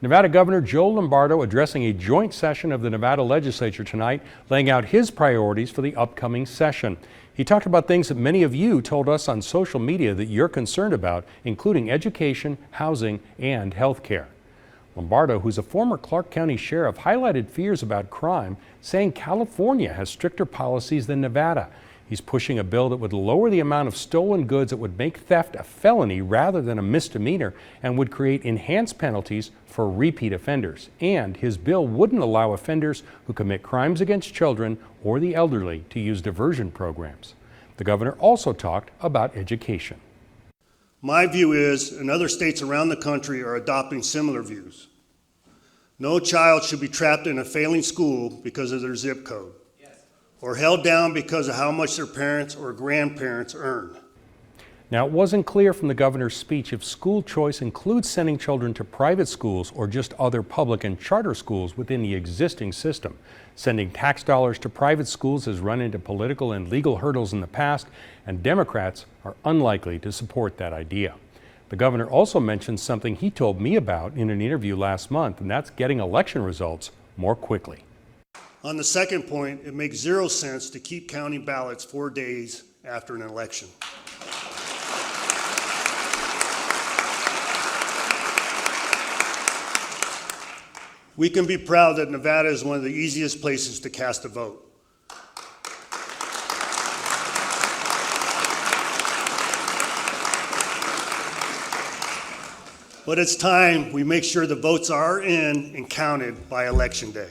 Nevada Governor Joe Lombardo addressing a joint session of the Nevada Legislature tonight, laying out his priorities for the upcoming session. He talked about things that many of you told us on social media that you're concerned about, including education, housing, and health care. Lombardo, who's a former Clark County sheriff, highlighted fears about crime, saying California has stricter policies than Nevada. He's pushing a bill that would lower the amount of stolen goods that would make theft a felony rather than a misdemeanor and would create enhanced penalties for repeat offenders. And his bill wouldn't allow offenders who commit crimes against children or the elderly to use diversion programs. The governor also talked about education. My view is, and other states around the country are adopting similar views. No child should be trapped in a failing school because of their zip code, or held down because of how much their parents or grandparents earn. Now, it wasn't clear from the governor's speech if school choice includes sending children to private schools or just other public and charter schools within the existing system. Sending tax dollars to private schools has run into political and legal hurdles in the past, and Democrats are unlikely to support that idea. The governor also mentioned something he told me about in an interview last month, and that's getting election results more quickly. On the second point, it makes zero sense to keep counting ballots 4 days after an election. We can be proud that Nevada is one of the easiest places to cast a vote. But it's time we make sure the votes are in and counted by Election Day.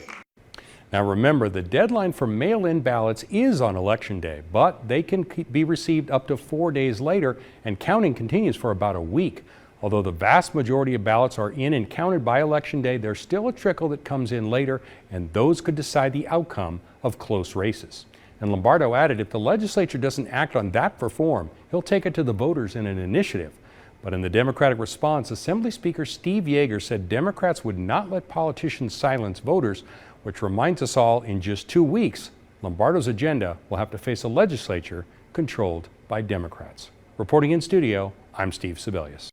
Now remember, the deadline for mail-in ballots is on Election Day, but they can be received up to 4 days later, and counting continues for about a week. Although the vast majority of ballots are in and counted by Election Day, there's still a trickle that comes in later, and those could decide the outcome of close races. And Lombardo added, if the legislature doesn't act on that reform, he'll take it to the voters in an initiative. But in the Democratic response, Assembly Speaker Steve Yeager said Democrats would not let politicians silence voters, which reminds us all, in just 2 weeks, Lombardo's agenda will have to face a legislature controlled by Democrats. Reporting in studio, I'm Steve Sebelius.